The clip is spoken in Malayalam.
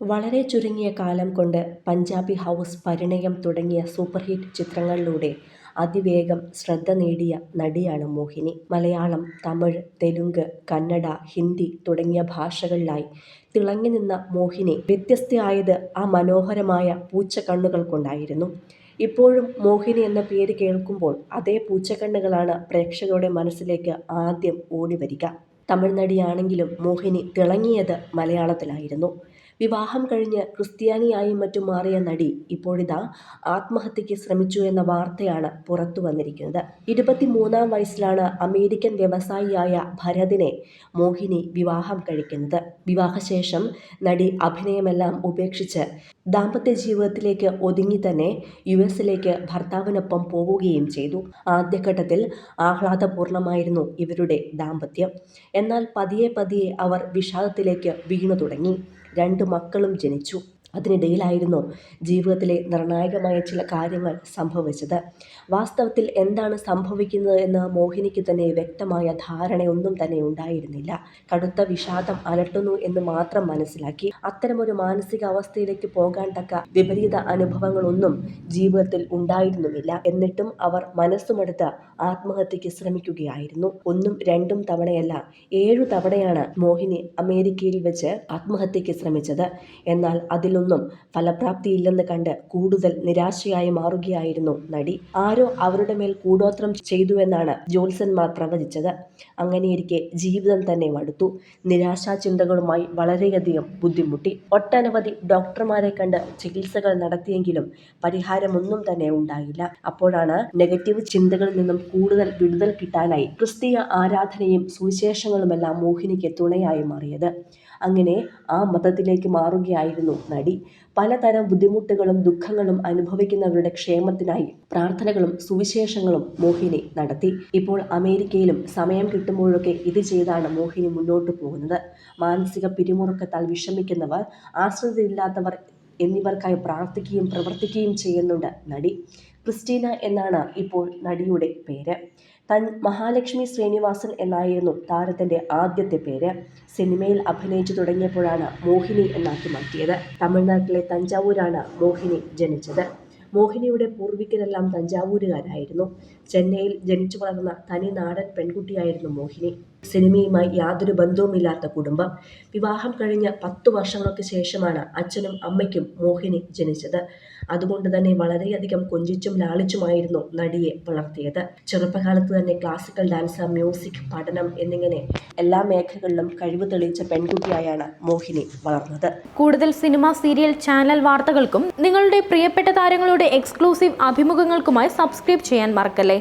വളരെ ചുരുങ്ങിയ കാലം കൊണ്ട് പഞ്ചാബി ഹൗസ്, പരിണയം തുടങ്ങിയ സൂപ്പർഹിറ്റ് ചിത്രങ്ങളിലൂടെ അതിവേഗം ശ്രദ്ധ നേടിയ നടിയാണ് മോഹിനി. മലയാളം, തമിഴ്, തെലുങ്ക്, കന്നഡ, ഹിന്ദി തുടങ്ങിയ ഭാഷകളിലായി തിളങ്ങി നിന്ന മോഹിനി വ്യത്യസ്തയായത് ആ മനോഹരമായ പൂച്ചക്കണ്ണുകൾ കൊണ്ടായിരുന്നു. ഇപ്പോഴും മോഹിനി എന്ന പേര് കേൾക്കുമ്പോൾ അതേ പൂച്ചക്കണ്ണുകളാണ് പ്രേക്ഷകരുടെ മനസ്സിലേക്ക് ആദ്യം ഓടിവരിക. തമിഴ് നടിയാണെങ്കിലും മോഹിനി തിളങ്ങിയത് മലയാളത്തിലായിരുന്നു. വിവാഹം കഴിഞ്ഞ് ക്രിസ്ത്യാനിയായും മറ്റും മാറിയ നടി ഇപ്പോഴിതാ ആത്മഹത്യയ്ക്ക് ശ്രമിച്ചു എന്ന വാർത്തയാണ് പുറത്തു വന്നിരിക്കുന്നത്. 23-ാം വയസ്സിലാണ് അമേരിക്കൻ വ്യവസായിയായ ഭരതിനെ മോഹിനി വിവാഹം കഴിക്കുന്നത്. വിവാഹശേഷം നടി അഭിനയമെല്ലാം ഉപേക്ഷിച്ച് ദാമ്പത്യ ജീവിതത്തിലേക്ക് ഒതുങ്ങി തന്നെ US-ലേക്ക് ഭർത്താവിനൊപ്പം പോവുകയും ചെയ്തു. ആദ്യഘട്ടത്തിൽ ആഹ്ലാദപൂർണമായിരുന്നു ഇവരുടെ ദാമ്പത്യം. എന്നാൽ പതിയെ പതിയെ അവർ വിഷാദത്തിലേക്ക് വീണു തുടങ്ങി. 2 മക്കളും ജനിച്ചു. അതിനിടയിലായിരുന്നു ജീവിതത്തിലെ നിർണായകമായ ചില കാര്യങ്ങൾ സംഭവിച്ചത്. വാസ്തവത്തിൽ എന്താണ് സംഭവിക്കുന്നത് എന്ന് മോഹിനിക്ക് തന്നെ വ്യക്തമായ ധാരണയൊന്നും തന്നെ ഉണ്ടായിരുന്നില്ല. കടുത്ത വിഷാദം അലട്ടുന്നു എന്ന് മാത്രം മനസ്സിലാക്കി. അത്തരമൊരു മാനസികാവസ്ഥയിലേക്ക് പോകാൻ തക്ക വിപരീത അനുഭവങ്ങളൊന്നും ജീവിതത്തിൽ ഉണ്ടായിരുന്നുമില്ല. എന്നിട്ടും അവർ മനസ്സുമെടുത്ത് ആത്മഹത്യയ്ക്ക് ശ്രമിക്കുകയായിരുന്നു. 1ഉം 2ഉം തവണയല്ല, 7 തവണയാണ് മോഹിനി അമേരിക്കയിൽ വെച്ച് ആത്മഹത്യയ്ക്ക് ശ്രമിച്ചത്. എന്നാൽ അതിലൊന്നും ഫലപ്രാപ്തിയില്ലെന്ന് കണ്ട് കൂടുതൽ നിരാശയായി മാറുകയായിരുന്നു നടി. ആരോ അവരുടെ മേൽ കൂടോത്രം ചെയ്തുവെന്നാണ് ജ്യോത്സ്യന്മാർ പ്രവചിച്ചത്. അങ്ങനെയിരിക്കെ ജീവിതം തന്നെ മടുത്തു. നിരാശാ ചിന്തകളുമായി വളരെയധികം ബുദ്ധിമുട്ടി. ഒട്ടനവധി ഡോക്ടർമാരെ കണ്ട് ചികിത്സകൾ നടത്തിയെങ്കിലും പരിഹാരമൊന്നും തന്നെ ഉണ്ടായില്ല. അപ്പോഴാണ് നെഗറ്റീവ് ചിന്തകളിൽ നിന്നും കൂടുതൽ വിടുതൽ കിട്ടാനായി ക്രിസ്തീയ ആരാധനയും സുവിശേഷങ്ങളുമെല്ലാം മോഹിനിക്ക് തുണയായി മാറിയത്. അങ്ങനെ ആ മതത്തിലേക്ക് മാറുകയായിരുന്നു നടി. പലതരം ബുദ്ധിമുട്ടുകളും ദുഃഖങ്ങളും അനുഭവിക്കുന്നവരുടെ ക്ഷേമത്തിനായി പ്രാർത്ഥനകളും സുവിശേഷങ്ങളും മോഹിനി നടത്തി. ഇപ്പോൾ അമേരിക്കയിലും സമയം കിട്ടുമ്പോഴൊക്കെ ഇത് ചെയ്താണ് മോഹിനി മുന്നോട്ട് പോകുന്നത്. മാനസിക പിരിമുറുക്കത്താൽ വിഷമിക്കുന്നവർ, ആശ്രിതരില്ലാത്തവർ എന്നിവർക്കായി പ്രാർത്ഥിക്കുകയും പ്രവർത്തിക്കുകയും ചെയ്യുന്നുണ്ട് നടി. ക്രിസ്റ്റീന എന്നാണ് ഇപ്പോൾ നടിയുടെ പേര്. മഹാലക്ഷ്മി ശ്രീനിവാസൻ എന്നായിരുന്നു താരത്തിന്റെ ആദ്യത്തെ പേര്. സിനിമയിൽ അഭിനയിച്ചു തുടങ്ങിയപ്പോഴാണ് മോഹിനി എന്നാക്കി മാറ്റിയത്. തമിഴ്നാട്ടിലെ തഞ്ചാവൂരാണ് മോഹിനി ജനിച്ചത്. മോഹിനിയുടെ പൂർവികരെല്ലാം തഞ്ചാവൂരുകാരായിരുന്നു. ചെന്നൈയിൽ ജനിച്ചു വളർന്ന തനി നാടൻ പെൺകുട്ടിയായിരുന്നു മോഹിനി. സിനിമയുമായി യാതൊരു ബന്ധവുമില്ലാത്ത കുടുംബം. വിവാഹം കഴിഞ്ഞ 10 വർഷങ്ങൾക്ക് ശേഷമാണ് അച്ഛനും അമ്മയ്ക്കും മോഹിനി ജനിച്ചത്. അതുകൊണ്ട് തന്നെ വളരെയധികം കൊഞ്ചിച്ചും ലാളിച്ചുമായിരുന്നു നടിയെ വളർത്തിയത്. ചെറുപ്പകാലത്ത് തന്നെ ക്ലാസിക്കൽ ഡാൻസ്, മ്യൂസിക്, പഠനം എന്നിങ്ങനെ എല്ലാ മേഖലകളിലും കഴിവ് തെളിയിച്ച പെൺകുട്ടിയായാണ് മോഹിനി വളർന്നത്. കൂടുതൽ സിനിമ, സീരിയൽ, ചാനൽ വാർത്തകൾക്കും നിങ്ങളുടെ പ്രിയപ്പെട്ട താരങ്ങളുടെ എക്സ്ക്ലൂസീവ് അഭിമുഖങ്ങൾക്കുമായി സബ്സ്ക്രൈബ് ചെയ്യാൻ മറക്കല്ലേ.